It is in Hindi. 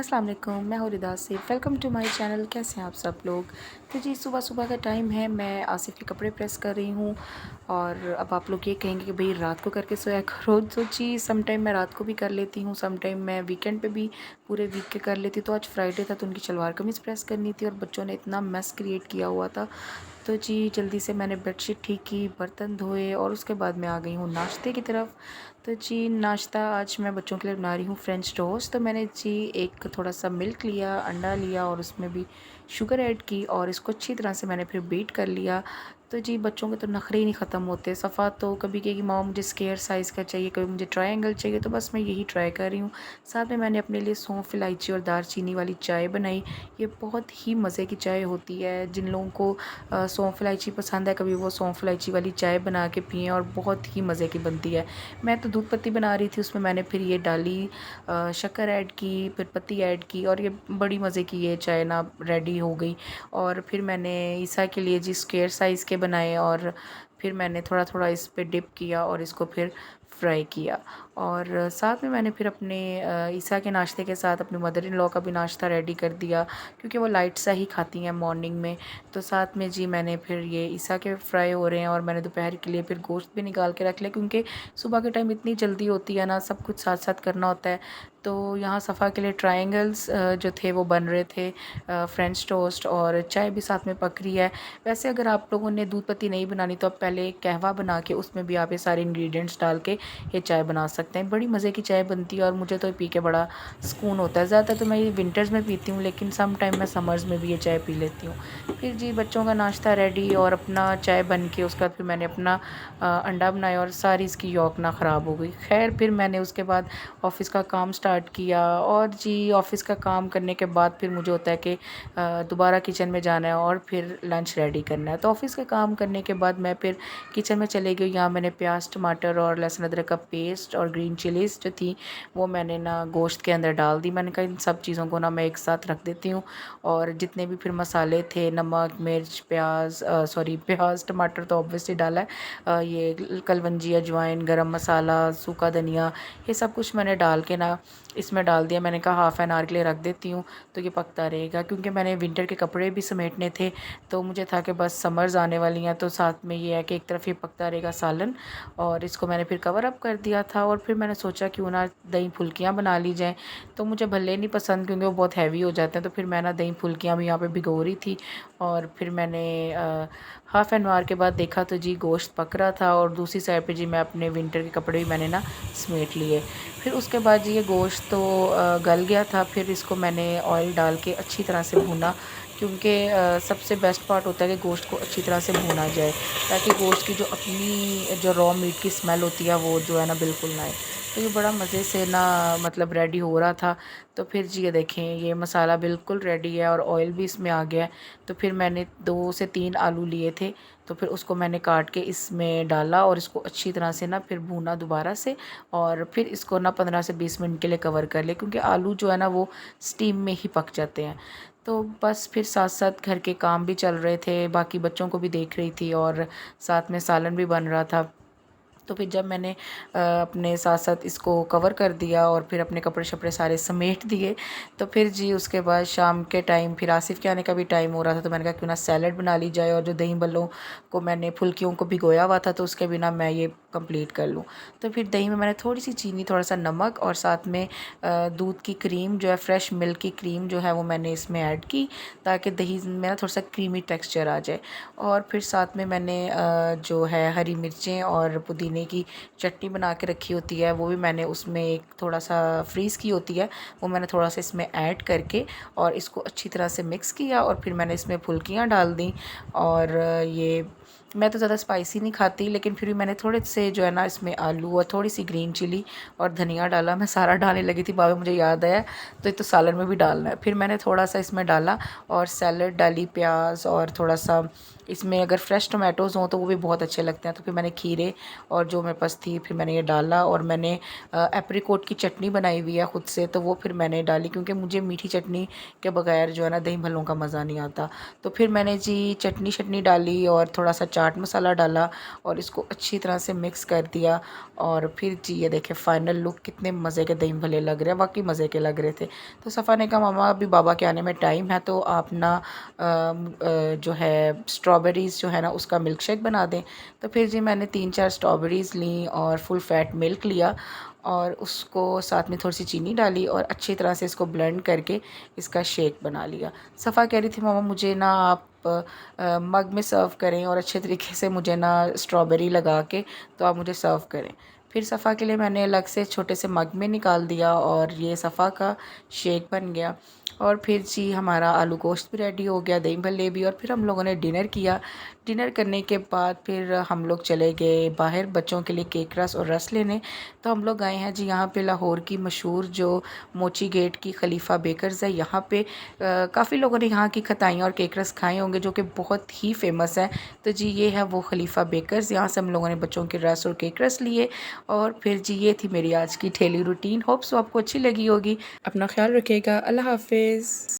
अस्सलाम वालेकुम, मैं हूँ रिदा से। Welcome to my channel. कैसे हैं आप सब लोग। तो जी सुबह सुबह का टाइम है, मैं आसिफ़ के कपड़े प्रेस कर रही हूँ। और अब आप लोग ये कहेंगे कि भाई रात को करके सोया करो। तो जी सम टाइम मैं रात को भी कर लेती हूँ, सम टाइम मैं वीकेंड पे भी पूरे वीक के कर लेती हूँ। तो आज फ्राइडे था तो उनकी शलवार कमीज़ प्रेस करनी थी और बच्चों ने इतना मेस क्रिएट किया हुआ था। तो जी जल्दी से मैंने बेडशीट ठीक की, बर्तन धोए और उसके बाद मैं आ गई हूँ नाश्ते की तरफ। तो जी नाश्ता आज मैं बच्चों के लिए बना रही हूँ फ्रेंच टोस्ट। तो मैंने जी एक थोड़ा सा मिल्क लिया, अंडा लिया और उसमें भी शुगर ऐड की और इसको अच्छी तरह से मैंने फिर बीट कर लिया। तो जी बच्चों के तो नखरे ही नहीं ख़त्म होते। सफ़ा तो कभी कहेगी मामा मुझे स्क्वायर साइज़ का चाहिए, कभी मुझे ट्रायंगल चाहिए, तो बस मैं यही ट्राई कर रही हूँ। साथ में मैंने अपने लिए सौंफ, इलायची और दालचीनी वाली चाय बनाई। ये बहुत ही मज़े की चाय होती है। जिन लोगों को सौंफ इलायची पसंद है, कभी वो सौंफ इलायची वाली चाय बना के पिएं और बहुत ही मज़े की बनती है। मैं तो दूध पत्ती बना रही थी, उसमें मैंने फिर ये डाली, शक्कर ऐड की, फिर पत्ती ऐड की और ये बड़ी मज़े की ये चाय ना रेडी हो गई। और फिर मैंने ईसा के लिए जी स्क्वायर साइज़ के बनाए और फिर मैंने थोड़ा थोड़ा इस पे डिप किया और इसको फिर फ्राई किया। और साथ में मैंने फिर अपने ईसा के नाश्ते के साथ अपनी मदर इन लॉ का भी नाश्ता रेडी कर दिया, क्योंकि वो लाइट सा ही खाती हैं मॉर्निंग में। तो साथ में जी मैंने फिर ये ईसा के फ्राई हो रहे हैं और मैंने दोपहर के लिए फिर गोश्त भी निकाल के रख लिया, क्योंकि सुबह के टाइम इतनी जल्दी होती है ना, सब कुछ साथ साथ करना होता है। तो यहाँ सफ़ा के लिए ट्रायंगल्स जो थे वो बन रहे थे, फ्रेंच टोस्ट और चाय भी साथ में पक रही है। वैसे अगर आप लोगों ने दूध पत्ती नहीं बनानी तो आप पहले कहवा बना के उसमें भी आप ये सारे इंग्रेडिएंट्स डाल के ये चाय बना सकते हैं। बड़ी मज़े की चाय बनती है और मुझे तो पी के बड़ा सुकून होता है। ज़्यादातर तो मैं ये विंटर्स में पीती हूँ, लेकिन सम टाइम मैं समर्स में भी ये चाय पी लेती हूँ। फिर जी बच्चों का नाश्ता रेडी और अपना चाय बन के उसके बाद फिर मैंने अपना अंडा बनाया और सारी इसकी यॉक ना ख़राब हो गई। खैर फिर मैंने उसके बाद ऑफ़िस का काम स्टार्ट किया और जी ऑफ़िस का काम करने के बाद फिर मुझे होता है कि दोबारा किचन में जाना है और फिर लंच रेडी करना है। तो ऑफ़िस का काम करने के बाद मैं फिर किचन में चली गई। यहाँ मैंने प्याज, टमाटर और लहसुन अदरक का पेस्ट और ग्रीन चिलीज़ जो थी वो मैंने ना गोश्त के अंदर डाल दी। मैंने कहा इन सब चीज़ों को ना मैं एक साथ रख देती हूँ। और जितने भी फिर मसाले थे, नमक, मिर्च, प्याज, टमाटर तो ऑब्वियसली डाला है, ये कलवंजी, अजवाइन, गरम मसाला, सूखा धनिया, ये सब कुछ मैंने डाल के ना इसमें डाल दिया। मैंने कहा हाफ़ एन आवर के लिए रख देती हूँ तो ये पकता रहेगा, क्योंकि मैंने विंटर के कपड़े भी समेटने थे। तो मुझे था कि बस समर्स आने वाली हैं तो साथ में ये है कि एक तरफ ये पकता रहेगा सालन। और इसको मैंने फिर कवर अप कर दिया था और फिर मैंने सोचा क्यों ना दही फुल्कियाँ बना ली जाएँ। तो मुझे भल्ले नहीं पसंद क्योंकि वो बहुत हैवी हो जाते हैं, तो फिर मैं ना दही फुल्कियाँ भी यहाँ पे भिगो रही थी। और फिर मैंने हाफ़ एन आवर के बाद देखा तो जी गोश्त पक रहा था और दूसरी साइड पे जी मैं अपने विंटर के कपड़े भी मैंने ना समेट लिए। फिर उसके बाद जी ये गोश्त तो गल गया था। फिर इसको मैंने ऑयल डाल के अच्छी तरह से भूना, क्योंकि सबसे बेस्ट पार्ट होता है कि गोश्त को अच्छी तरह से भूना जाए, ताकि गोश्त की जो अपनी जो रॉ मीट की स्मेल होती है वो जो है ना बिल्कुल ना आए। तो ये बड़ा मज़े से ना मतलब रेडी हो रहा था। तो फिर जी ये देखें ये मसाला बिल्कुल रेडी है और ऑयल भी इसमें आ गया है। तो फिर मैंने 2 से 3 आलू लिए थे, तो फिर उसको मैंने काट के इसमें डाला और इसको अच्छी तरह से ना फिर भूना दोबारा से। और फिर इसको ना 15 से 20 मिनट के लिए कवर कर लिया, क्योंकि आलू जो है ना वो स्टीम में ही पक जाते हैं। तो बस फिर साथ साथ घर के काम भी चल रहे थे, बाकी बच्चों को भी देख रही थी और साथ में सालन भी बन रहा था। तो फिर जब मैंने अपने साथ साथ इसको कवर कर दिया और फिर अपने कपड़े शपड़े सारे समेट दिए, तो फिर जी उसके बाद शाम के टाइम फिर आसिफ़ के आने का भी टाइम हो रहा था। तो मैंने कहा क्यों ना सैलड बना ली जाए, और जो दही बल्लों को मैंने फुल्कियों को भिगोया हुआ था तो उसके बिना मैं ये कंप्लीट कर लूँ। तो फिर दही में मैंने थोड़ी सी चीनी, थोड़ा सा नमक और साथ में दूध की क्रीम जो है, फ्रेश मिल्क की क्रीम जो है वो मैंने इसमें ऐड की, ताकि दही में ना थोड़ा सा क्रीमी टेक्सचर आ जाए। और फिर साथ में मैंने जो है हरी मिर्चें और पुदीने की चटनी बना के रखी होती है, वो भी मैंने उसमें एक थोड़ा सा फ्रीज़ की होती है, वो मैंने थोड़ा सा इसमें ऐड करके और इसको अच्छी तरह से मिक्स किया। और फिर मैंने इसमें फुल्कियाँ डाल दी। और ये मैं तो ज़्यादा स्पाइसी नहीं खाती, लेकिन फिर भी मैंने थोड़े से जो है ना इसमें आलू और थोड़ी सी ग्रीन चिली और धनिया डाला। मैं सारा डालने लगी थी, बाद में मुझे याद आया तो ये तो सालन में भी डालना है। फिर मैंने थोड़ा सा इसमें डाला और सैलड डाली, प्याज और थोड़ा सा इसमें अगर फ्रेश टोमेटोज़ हों तो वो भी बहुत अच्छे लगते हैं। तो फिर मैंने खीरे और जो मेरे पास थी फिर मैंने ये डाला। और मैंने एप्रिकॉट की चटनी बनाई हुई है ख़ुद से, तो वो फिर मैंने डाली, क्योंकि मुझे मीठी चटनी के बगैर जो है ना दही भल्लों का मज़ा नहीं आता। तो फिर मैंने जी चटनी शटनी डाली और थोड़ा सा सा चाट मसाला डाला और इसको अच्छी तरह से मिक्स कर दिया। और फिर जी ये देखें फ़ाइनल लुक कितने मज़े के दही भल्ले लग रहे हैं, वाकई मज़े के लग रहे थे। तो सफ़ा ने कहा मामा अभी बाबा के आने में टाइम है तो आप ना जो है स्ट्रॉबेरीज़ जो है ना उसका मिल्क शेक बना दें। तो फिर जी मैंने 3-4 स्ट्रॉबेरीज़ ली और फुल फैट मिल्क लिया और उसको साथ में थोड़ी सी चीनी डाली और अच्छी तरह से इसको ब्लेंड करके इसका शेक बना लिया। सफ़ा कह रही थी मामा मुझे ना आप मग में सर्व करें और अच्छे तरीके से मुझे ना स्ट्रॉबेरी लगा के तो आप मुझे सर्व करें। फिर सफ़ा के लिए मैंने अलग से छोटे से मग में निकाल दिया और ये सफ़ा का शेक बन गया। और फिर जी हमारा आलू गोश्त भी रेडी हो गया, दही भल्ले भी, और फिर हम लोगों ने डिनर किया। डिनर करने के बाद फिर हम लोग चले गए बाहर बच्चों के लिए केक रस और रस लेने। तो हम लोग गए हैं जी यहाँ पे लाहौर की मशहूर जो मोची गेट की खलीफा बेकर्स है, यहाँ पे काफ़ी लोगों ने यहाँ की खताइयाँ और केक रस खाए होंगे जो कि बहुत ही फेमस है। तो जी ये है वो खलीफा बेकर्स, यहाँ से हम लोगों ने बच्चों के रस और केक रस लिए। और फिर जी ये थी मेरी आज की डेली रूटीन। होप सो आपको अच्छी लगी होगी। अपना ख्याल रखिएगा। अल्लाह हाफिज़।